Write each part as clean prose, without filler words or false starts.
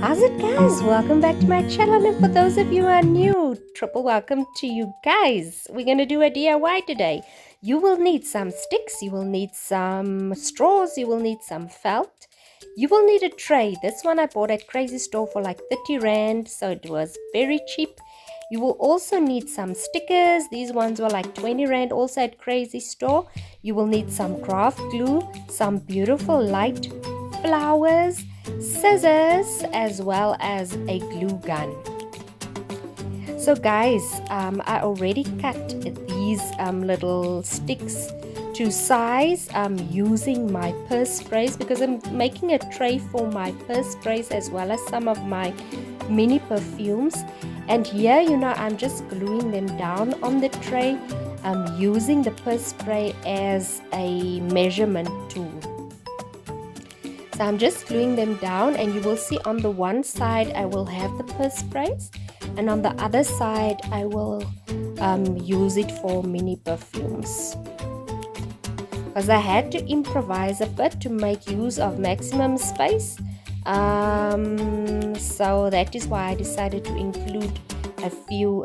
How's it, guys? Welcome back to my channel, and for those of you who are new, triple welcome to you guys. We're going to do a DIY today. You will need some sticks, you will need some straws, you will need some felt, you will need a tray. This one I bought at Crazy Store for like 30 Rand, so it was very cheap. You will also need some stickers. These ones were like 20 Rand also at Crazy Store. You will need some craft glue, some beautiful light flowers, scissors, as well as a glue gun. So guys, I already cut these little sticks to size using my purse sprays, because I'm making a tray for my purse sprays as well as some of my mini perfumes. And here, I'm just gluing them down on the tray, using the purse spray as a measurement tool. So I'm just gluing them down, and you will see on the one side I will have the purse sprays, and on the other side I will use it for mini perfumes, because I had to improvise a bit to make use of maximum space. So that is why I decided to include a few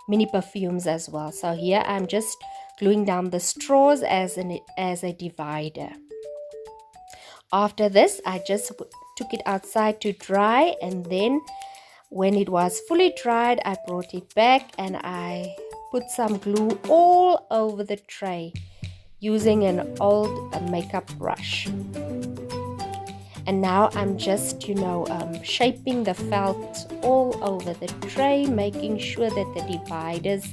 mini perfumes as well. So here I'm just gluing down the straws as a divider. After this, I just took it outside to dry, and then when it was fully dried, I brought it back and I put some glue all over the tray using an old makeup brush. And now I'm just, shaping the felt all over the tray, making sure that the dividers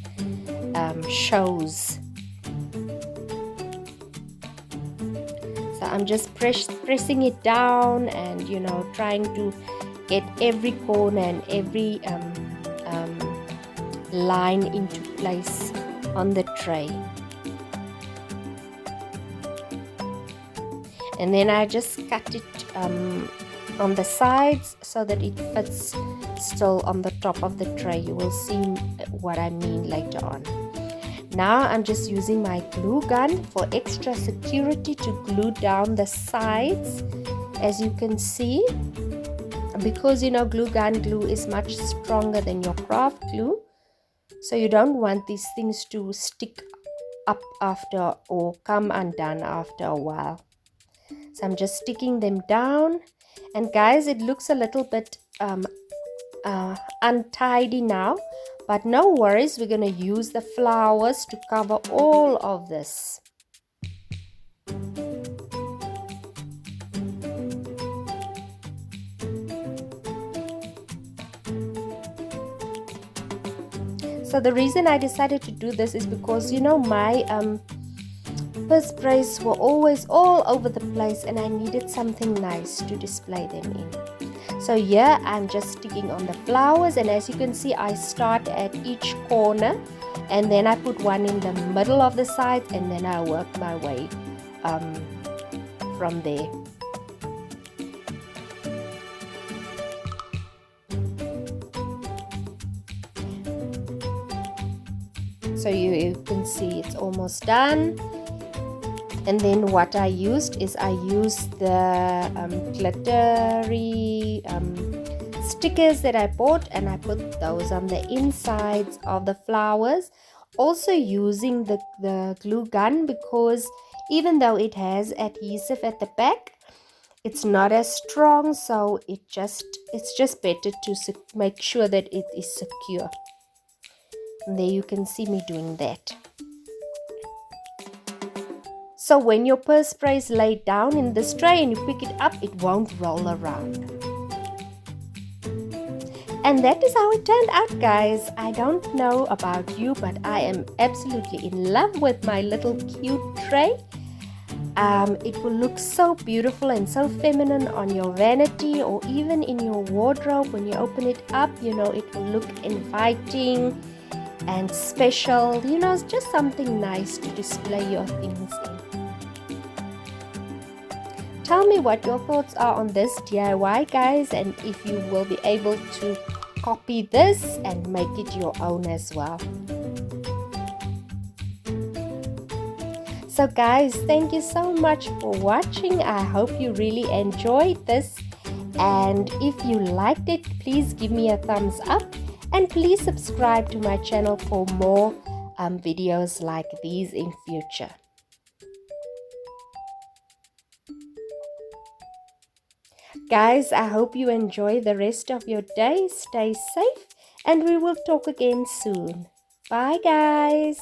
shows. So I'm just pressing it down and, trying to get every corner and every line into place on the tray. And then I just cut it on the sides so that it fits still on the top of the tray. You will see what I mean later on. Now I'm just using my glue gun for extra security to glue down the sides, as you can see, because glue gun glue is much stronger than your craft glue, so you don't want these things to stick up after or come undone after a while. So I'm just sticking them down, and guys, it looks a little bit untidy now, but no worries, we're going to use the flowers to cover all of this. So the reason I decided to do this is because my purse sprays were always all over the place, and I needed something nice to display them in. So here I'm just sticking on the flowers, and as you can see, I start at each corner and then I put one in the middle of the side, and then I work my way from there. So you can see it's almost done. And then what I used is the glittery stickers that I bought, and I put those on the insides of the flowers, also using the glue gun, because even though it has adhesive at the back, it's not as strong, so it's just better to make sure that it is secure. And there you can see me doing that. So when your purse spray is laid down in this tray and you pick it up, it won't roll around. And that is how it turned out, guys. I don't know about you, but I am absolutely in love with my little cute tray. It will look so beautiful and so feminine on your vanity, or even in your wardrobe. When you open it up, it will look inviting and special. It's just something nice to display your things in. Tell me what your thoughts are on this DIY, guys, and if you will be able to copy this and make it your own as well. So guys, thank you so much for watching. I hope you really enjoyed this, And if you liked it, please give me a thumbs up and please subscribe to my channel for more videos like these in future. Guys, I hope you enjoy the rest of your day. Stay safe and we will talk again soon. Bye guys.